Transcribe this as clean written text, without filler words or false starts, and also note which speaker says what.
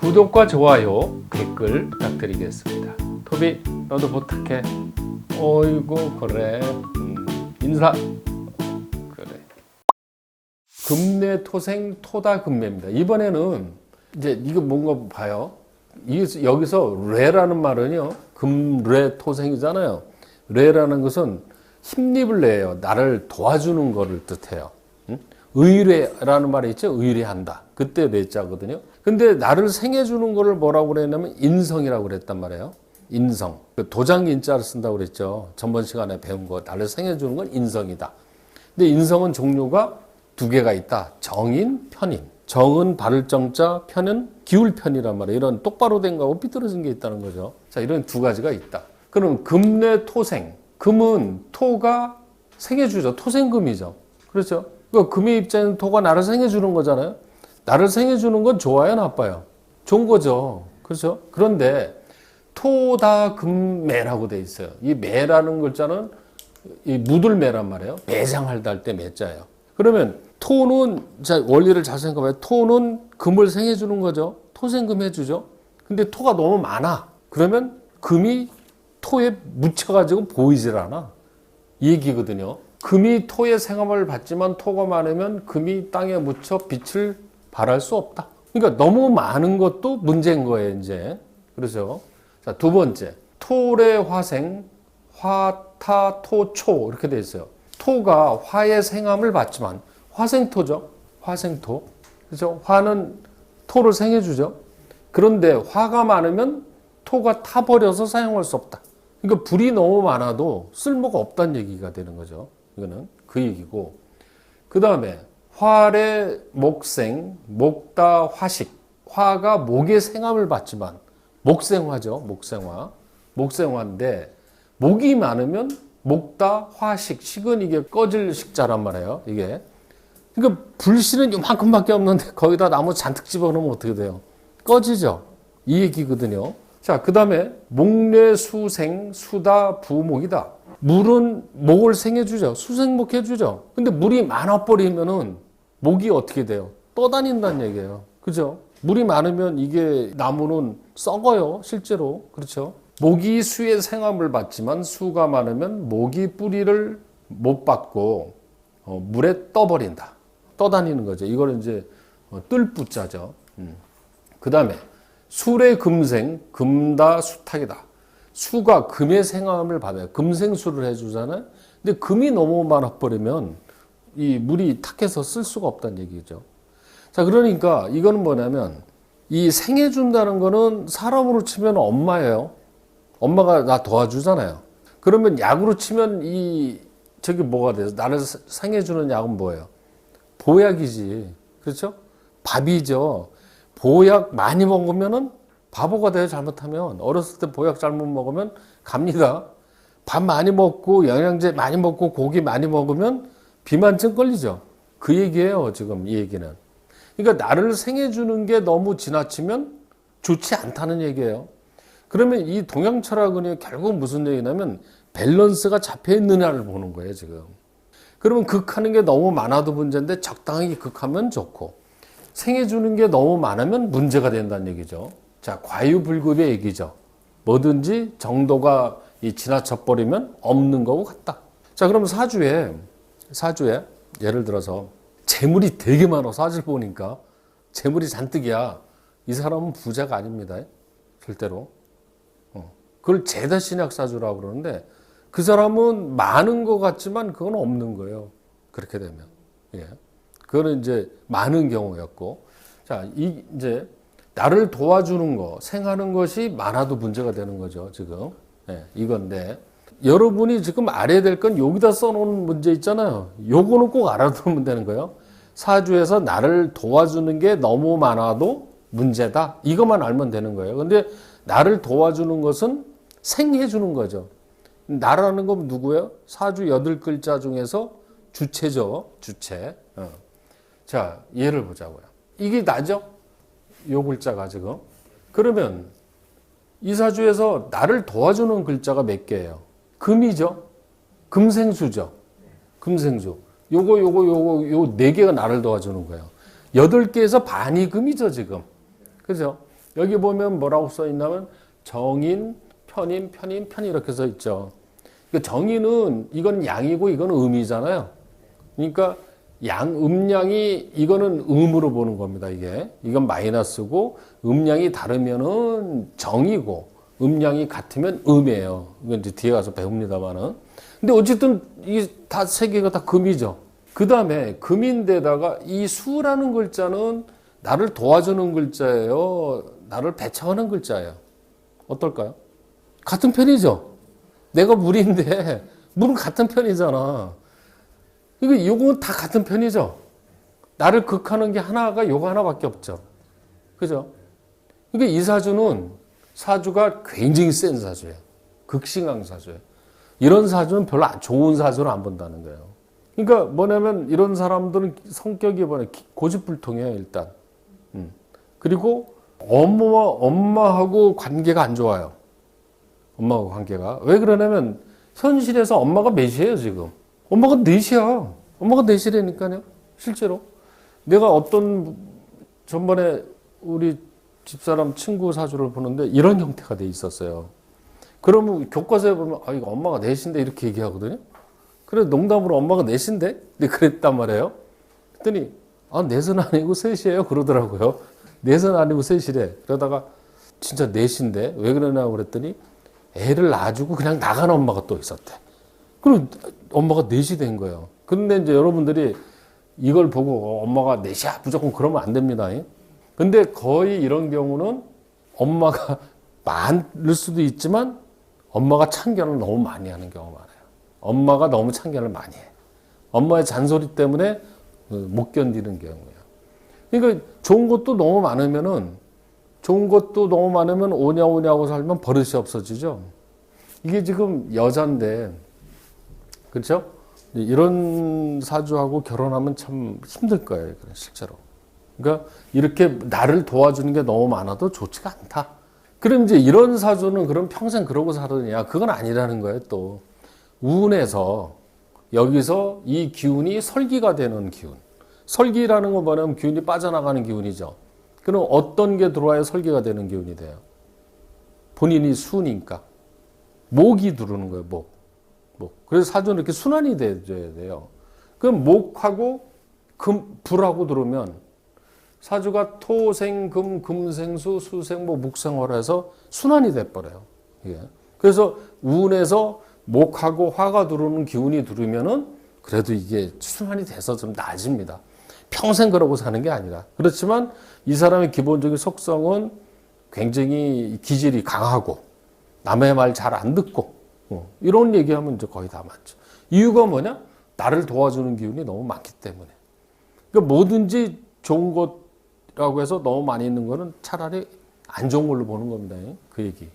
Speaker 1: 구독과 좋아요, 댓글 부탁드리겠습니다. 토비, 너도 부탁해. 어이구, 그래. 인사. 그래. 금례 토생 토다 금례입니다. 이번에는 이제 이거 뭔가 봐요. 여기서 례라는 말은요, 금례 토생이잖아요. 례라는 것은 힘입을 내요. 나를 도와주는 거를 뜻해요. 의례라는 말이 있죠. 의례한다. 그때 례자거든요. 근데 나를 생해주는 거를 뭐라고 그랬냐면 인성이라고 그랬단 말이에요. 인성. 도장 인자를 쓴다고 그랬죠. 전번 시간에 배운 거. 나를 생해주는 건 인성이다. 근데 인성은 종류가 두 개가 있다. 정인, 편인. 정은 바를 정자, 편은 기울 편이란 말이에요. 이런 똑바로 된 거하고 삐뚤어진 게 있다는 거죠. 자, 이런 두 가지가 있다. 그럼 금례 토생. 금은 토가 생해주죠. 토생금이죠. 그렇죠. 그러니까 금의 입장에는 토가 나를 생해주는 거잖아요. 나를 생해주는 건 좋아요, 나빠요? 좋은 거죠. 그렇죠. 그런데 토다 금매라고 돼 있어요. 이 매라는 글자는 이 묻을 매란 말이에요. 매장하다 할 때 매자예요. 그러면 토는, 자, 원리를 잘 생각해봐요. 토는 금을 생해주는 거죠. 토생금 해주죠. 근데 토가 너무 많아. 그러면 금이 토에 묻혀가지고 보이질 않아. 이 얘기거든요. 금이 토의 생함을 받지만 토가 많으면 금이 땅에 묻혀 빛을 발할 수 없다. 그러니까 너무 많은 것도 문제인 거예요, 이제. 그렇죠? 자, 두 번째. 토래 화생, 화타, 토초. 이렇게 돼 있어요. 토가 화의 생함을 받지만, 화생토죠? 화생토. 그렇죠? 화는 토를 생해주죠? 그런데 화가 많으면 토가 타버려서 사용할 수 없다. 그러니까 불이 너무 많아도 쓸모가 없다는 얘기가 되는 거죠. 이거는 그 얘기고. 그 다음에 화래 목생, 목다 화식. 화가 목의 생함을 받지만 목생화죠. 목생화. 목생화인데 목이 많으면 목다 화식. 식은 이게 꺼질 식자란 말이에요. 이게. 그러니까 불씨는 요만큼밖에 없는데 거기다 나무 잔뜩 집어넣으면 어떻게 돼요? 꺼지죠. 이 얘기거든요. 자, 그 다음에 목례 수생, 수다 부목이다. 물은 목을 생해주죠. 수생목 해주죠. 근데 물이 많아버리면은 목이 어떻게 돼요? 떠다닌다는 얘기예요. 그죠? 물이 많으면 이게 나무는 썩어요. 실제로. 그렇죠? 목이 수의 생함을 받지만 수가 많으면 목이 뿌리를 못 받고 물에 떠버린다. 떠다니는 거죠. 이걸 이제 뜰부자죠. 그 다음에 수의 금생, 금다 수탁이다. 수가 금의 생함을 받아요. 금생수를 해주잖아요. 근데 금이 너무 많아버리면 이 물이 탁해서 쓸 수가 없다는 얘기죠. 자, 그러니까 이거는 뭐냐면 이 생해준다는 거는 사람으로 치면 엄마예요. 엄마가 나 도와주잖아요. 그러면 약으로 치면 저기 뭐가 돼요? 나를 생해주는 약은 뭐예요? 보약이지. 그렇죠? 밥이죠. 보약 많이 먹으면은 바보가 돼요. 잘못하면. 어렸을 때 보약 잘못 먹으면 갑니다. 밥 많이 먹고 영양제 많이 먹고 고기 많이 먹으면 비만증 걸리죠. 그 얘기예요. 지금 이 얘기는. 그러니까 나를 생해주는 게 너무 지나치면 좋지 않다는 얘기예요. 그러면 이 동양 철학은 결국 무슨 얘기냐면 밸런스가 잡혀 있느냐를 보는 거예요. 지금. 그러면 극하는 게 너무 많아도 문제인데 적당히 극하면 좋고 생해주는 게 너무 많으면 문제가 된다는 얘기죠. 자, 과유불급의 얘기죠. 뭐든지 정도가 지나쳐버리면 없는 거고 같다. 자, 그럼 사주에 예를 들어서 재물이 되게 많아. 사주를 보니까 재물이 잔뜩이야. 이 사람은 부자가 아닙니다. 절대로. 그걸 재다신약 사주라고 그러는데 그 사람은 많은 것 같지만 그건 없는 거예요. 그렇게 되면. 예. 그거는 이제 많은 경우였고. 자, 이제 나를 도와주는 거, 생하는 것이 많아도 문제가 되는 거죠, 지금. 예, 이건데. 여러분이 지금 알아야 될 건 여기다 써놓은 문제 있잖아요. 요거는 꼭 알아두면 되는 거예요. 사주에서 나를 도와주는 게 너무 많아도 문제다. 이것만 알면 되는 거예요. 근데 나를 도와주는 것은 생해주는 거죠. 나라는 건 누구예요? 사주 8글자 중에서 주체죠. 주체. 자, 예를 보자고요. 이게 나죠? 요 글자가 지금. 그러면 이 사주에서 나를 도와주는 글자가 몇 개예요? 금이죠? 금생수죠? 금생수. 요 4개가 나를 도와주는 거예요. 8개에서 반이 금이죠, 지금. 그죠? 여기 보면 뭐라고 써 있냐면 정인, 편인, 편인, 편인 이렇게 써 있죠. 그러니까 정인은 이건 양이고 이거는 음이잖아요. 그러니까 음량이 이거는 음으로 보는 겁니다. 이건 마이너스고 음량이 다르면은 정이고 음량이 같으면 음이에요. 이건 이제 뒤에 가서 배웁니다만은. 근데 어쨌든 이 다 세 개가 다 금이죠. 그 다음에 금인데다가 이 수라는 글자는 나를 도와주는 글자예요. 나를 배척하는 글자예요. 어떨까요? 같은 편이죠. 내가 물인데 물은 같은 편이잖아. 이건 다 같은 편이죠. 나를 극하는 게 하나가 요거 하나밖에 없죠. 그죠? 그러니까 이 사주가 굉장히 센 사주예요. 극심한 사주예요. 이런 사주는 별로 좋은 사주로 안 본다는 거예요. 그러니까 뭐냐면 이런 사람들은 성격이 고집불통이에요, 일단. 그리고 엄마하고 관계가 안 좋아요. 엄마하고 관계가. 왜 그러냐면 현실에서 엄마가 몇이에요, 지금. 엄마가 넷이야. 엄마가 넷이라니까요. 실제로. 내가 전번에 우리 집사람 친구 사주를 보는데 이런 형태가 돼 있었어요. 그러면 교과서에 보면 이거 엄마가 넷인데 이렇게 얘기하거든요. 그래 농담으로 엄마가 넷인데? 근데 그랬단 말이에요. 그랬더니 넷은 아니고 셋이에요 그러더라고요. 넷은 아니고 셋이래. 그러다가 진짜 넷인데 왜 그러냐고 그랬더니 애를 낳아주고 그냥 나간 엄마가 또 있었대. 그럼 엄마가 넷이 된 거예요. 근데 이제 여러분들이 이걸 보고 엄마가 넷이야 무조건 그러면 안 됩니다. 근데 거의 이런 경우는 엄마가 많을 수도 있지만 엄마가 참견을 너무 많이 하는 경우가 많아요. 엄마가 너무 참견을 많이 해. 엄마의 잔소리 때문에 못 견디는 경우예요. 그러니까 좋은 것도 너무 많으면 오냐오냐고 살면 버릇이 없어지죠. 이게 지금 여잔데 그렇죠? 이런 사주하고 결혼하면 참 힘들 거예요. 실제로. 그러니까 이렇게 나를 도와주는 게 너무 많아도 좋지가 않다. 그럼 이제 이런 사주는 그럼 평생 그러고 살느냐? 그건 아니라는 거예요. 또 운에서 여기서 이 기운이 설기가 되는 기운. 설기라는 건 뭐냐면 기운이 빠져나가는 기운이죠. 그럼 어떤 게 들어와야 설기가 되는 기운이 돼요? 본인이 수니까. 목이 들어오는 거예요. 목. 그래서 사주는 이렇게 순환이 돼야 돼요. 그럼 목하고 불하고 들어오면 사주가 토생금, 금생수, 수생목, 목생화해서 순환이 돼버려요. 그래서 운에서 목하고 화가 들어오는 기운이 들어오면은 그래도 이게 순환이 돼서 좀 나아집니다. 평생 그러고 사는 게 아니라. 그렇지만 이 사람의 기본적인 속성은 굉장히 기질이 강하고 남의 말 잘 안 듣고 이런 얘기하면 이제 거의 다 맞죠. 이유가 뭐냐? 나를 도와주는 기운이 너무 많기 때문에. 그러니까 뭐든지 좋은 것라고 해서 너무 많이 있는 거는 차라리 안 좋은 걸로 보는 겁니다. 그 얘기.